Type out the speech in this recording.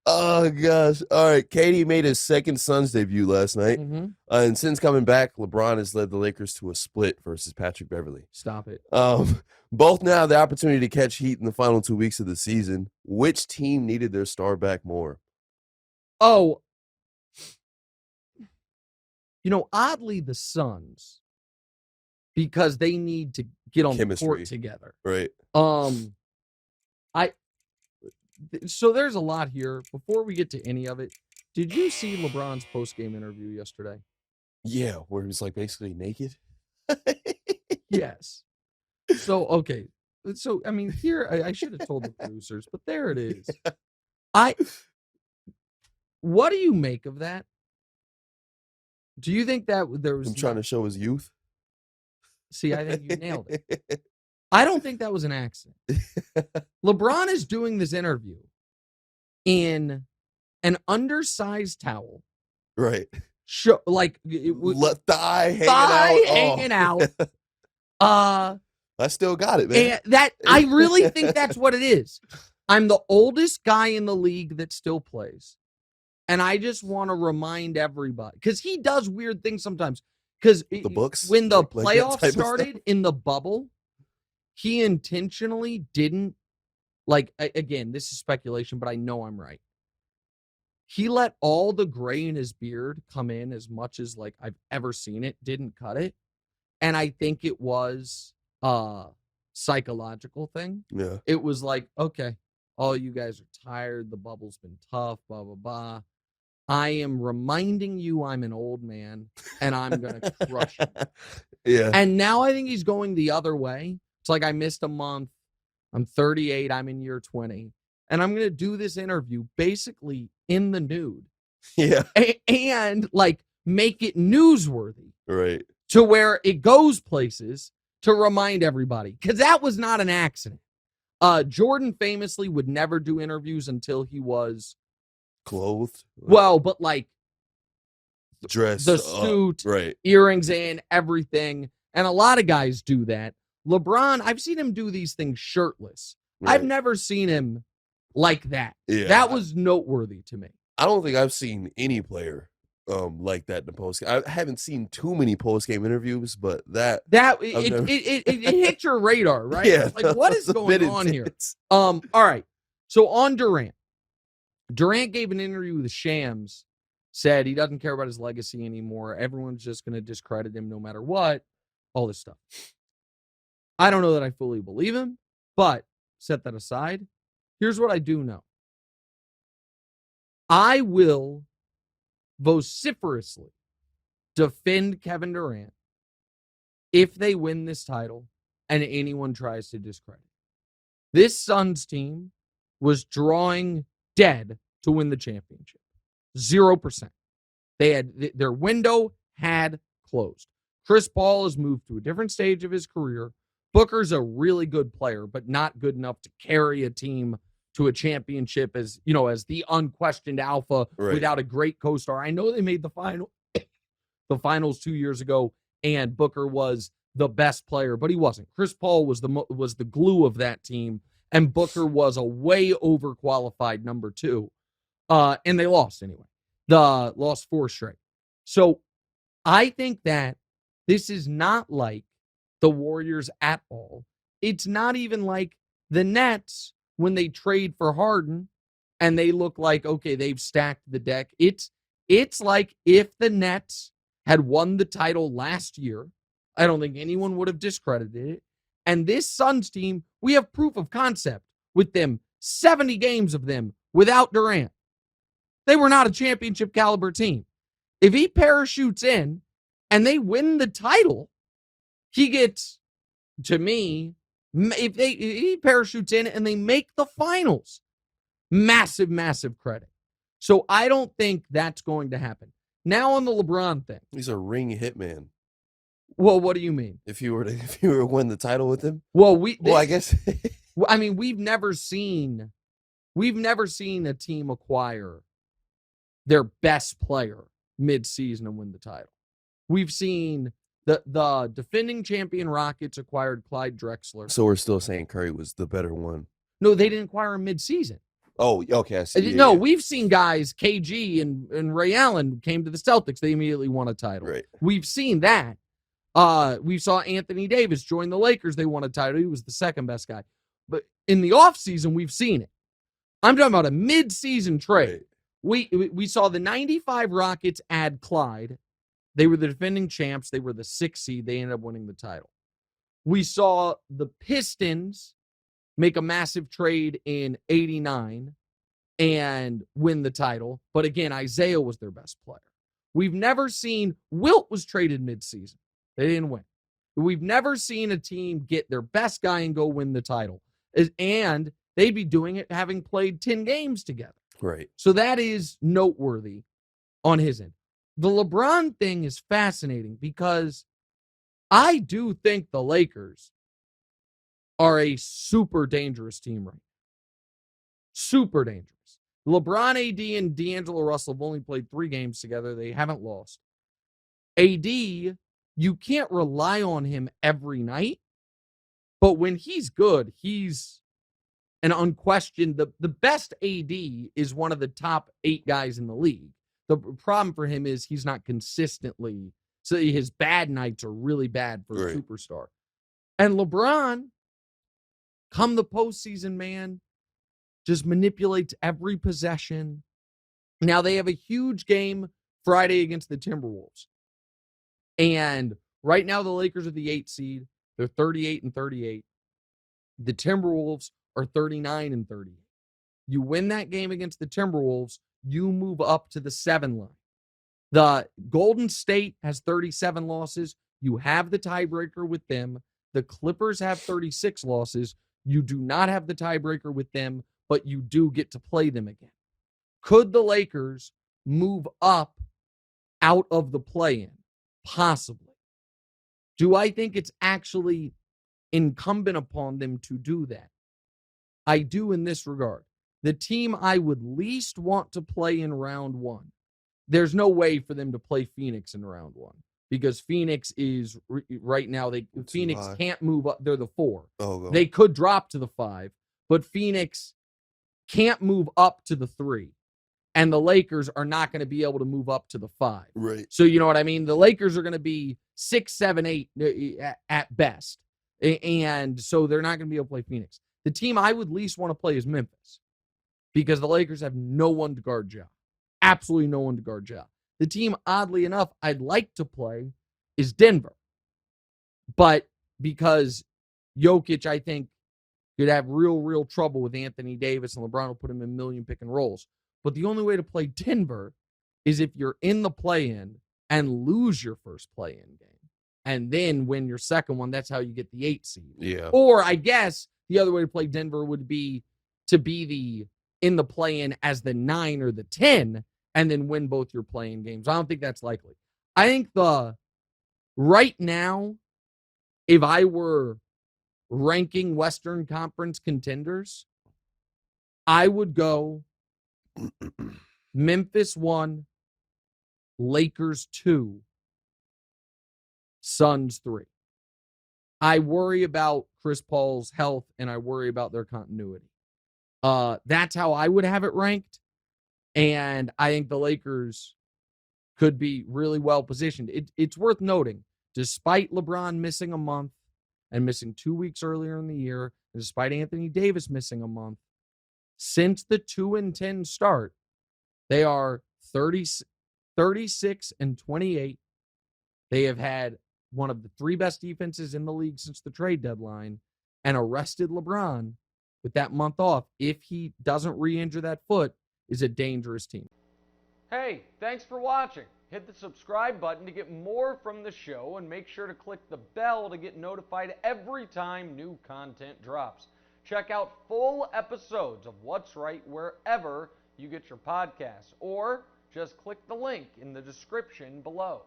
Oh, gosh. All right. Katie made his second Suns debut last night. And since coming back, LeBron has led the Lakers to a split versus Patrick Beverley. Stop it. Both now have the opportunity to catch heat in the final 2 weeks of the season. Which team needed their star back more? Oh, oddly, the Suns, because they need to get on the court together. Right. So there's a lot here. Before we get to any of it, did you see LeBron's post-game interview yesterday? Yeah, where he was like basically naked. Yes. So, okay. So, I mean, here, I should have told the producers, but there it is. What do you make of that? Do you think that there was... I'm trying to show his youth? See, I think you nailed it. I don't think that was an accident. LeBron is doing this interview in an undersized towel. Right. Thigh hanging out. I still got it, man. And I really think that's what it is. I'm the oldest guy in the league that still plays. And I just want to remind everybody, because he does weird things sometimes. Because the books, when the playoffs started in the bubble, he intentionally didn't, again, this is speculation, but I know I'm right. He let all the gray in his beard come in as much as I've ever seen it, didn't cut it. And I think it was a psychological thing. Yeah. It was okay, all you guys are tired. The bubble's been tough, blah, blah, blah. I am reminding you I'm an old man and I'm going to crush you. Yeah. And now I think he's going the other way. It's I missed a month. I'm 38. I'm in year 20. And I'm going to do this interview basically in the nude. Yeah. And make it newsworthy. Right. To where it goes places to remind everybody. Because that was not an accident. Jordan famously would never do interviews until he was clothed. Well, but dressed, the suit, right, earrings in, everything. And a lot of guys do that. LeBron, I've seen him do these things shirtless. Right. I've never seen him like that. Yeah. That was noteworthy to me. I don't think I've seen any player like that in the post. I haven't seen too many post-game interviews, but it hit your radar, right? Yeah, what is going on here? All right. So on Durant gave an interview with the Shams, said he doesn't care about his legacy anymore. Everyone's just going to discredit him no matter what. All this stuff. I don't know that I fully believe him, but set that aside. Here's what I do know. I will vociferously defend Kevin Durant if they win this title and anyone tries to discredit. This Suns team was drawing dead to win the championship. 0%. They had their window had closed. Chris Paul has moved to a different stage of his career. Booker's a really good player, but not good enough to carry a team to a championship as the unquestioned alpha without a great co-star. I know they made the finals 2 years ago, and Booker was the best player, but he wasn't. Chris Paul was the glue of that team, and Booker was a way overqualified number 2. And they lost anyway. Lost 4 straight. So I think that this is not like the Warriors at all. It's not even like the Nets when they trade for Harden and they look like, okay, they've stacked the deck. It's like if the Nets had won the title last year, I don't think anyone would have discredited it. And this Suns team, we have proof of concept with them, 70 games of them without Durant. They were not a championship caliber team. If he parachutes in and they win the title, he gets, to me, if he parachutes in and they make the finals, massive, massive credit. So I don't think that's going to happen. Now on the LeBron thing. He's a ring hitman. Well, what do you mean? If you were to win the title with him? Well, I guess. I mean, we've never seen a team acquire their best player mid-season and win the title. We've seen the defending champion Rockets acquired Clyde Drexler. So we're still saying Curry was the better one. No, they didn't acquire him mid-season. Oh, okay. I see. No, we've seen guys, KG and Ray Allen came to the Celtics. They immediately won a title. Right. We've seen that. We saw Anthony Davis join the Lakers. They won a title. He was the second best guy. But in the offseason, we've seen it. I'm talking about a mid-season trade. Right. We saw the 95 Rockets add Clyde. They were the defending champs. They were the 6th seed. They ended up winning the title. We saw the Pistons make a massive trade in 89 and win the title. But again, Isaiah was their best player. We've never seen Wilt was traded midseason. They didn't win. We've never seen a team get their best guy and go win the title. And they'd be doing it having played 10 games together. Right. So that is noteworthy on his end. The LeBron thing is fascinating because I do think the Lakers are a super dangerous team right now. Super dangerous. LeBron, AD, and D'Angelo Russell have only played 3 games together. They haven't lost. AD, you can't rely on him every night, but when he's good, he's an unquestioned, the best AD is one of the top 8 guys in the league. The problem for him is he's not consistently, so his bad nights are really bad for a superstar. And LeBron, come the postseason, man, just manipulates every possession. Now they have a huge game Friday against the Timberwolves. And right now the Lakers are the 8th seed. They're 38-38. The Timberwolves are 39-38. You win that game against the Timberwolves, you move up to the 7 line. The Golden State has 37 losses. You have the tiebreaker with them. The Clippers have 36 losses. You do not have the tiebreaker with them, but you do get to play them again. Could the Lakers move up out of the play-in? Possibly. Do I think it's actually incumbent upon them to do that? I do in this regard. The team I would least want to play in round 1, there's no way for them to play Phoenix in round 1 because Phoenix is right now, Phoenix can't move up. They're the 4. They could drop to the 5, but Phoenix can't move up to the 3. And the Lakers are not going to be able to move up to the 5. Right. So you know what I mean? The Lakers are going to be 6, 7, 8 at best. And so they're not going to be able to play Phoenix. The team I would least want to play is Memphis because the Lakers have no one to guard Ja. Absolutely no one to guard Ja. The team, oddly enough, I'd like to play is Denver. But because Jokic, I think, could have real trouble with Anthony Davis and LeBron will put him in million pick and rolls. But the only way to play Denver is if you're in the play-in and lose your first play-in game and then win your second one. That's how you get the 8 seed. Yeah. Or I guess the other way to play Denver would be to be in the play-in as the 9 or the 10 and then win both your play-in games. I don't think that's likely. I think right now, if I were ranking Western Conference contenders, I would go Memphis 1, Lakers 2, Suns 3. I worry about Chris Paul's health and I worry about their continuity. That's how I would have it ranked. And I think the Lakers could be really well positioned. It's worth noting, despite LeBron missing a month and missing 2 weeks earlier in the year, and despite Anthony Davis missing a month, since the 2-10 start, they are 36-28. They have had one of the 3 best defenses in the league since the trade deadline and arrested LeBron with that month off. If he doesn't re-injure that foot, is a dangerous team. Hey, thanks for watching. Hit the subscribe button to get more from the show and make sure to click the bell to get notified every time new content drops. Check out full episodes of What's Right wherever you get your podcasts, or just click the link in the description below.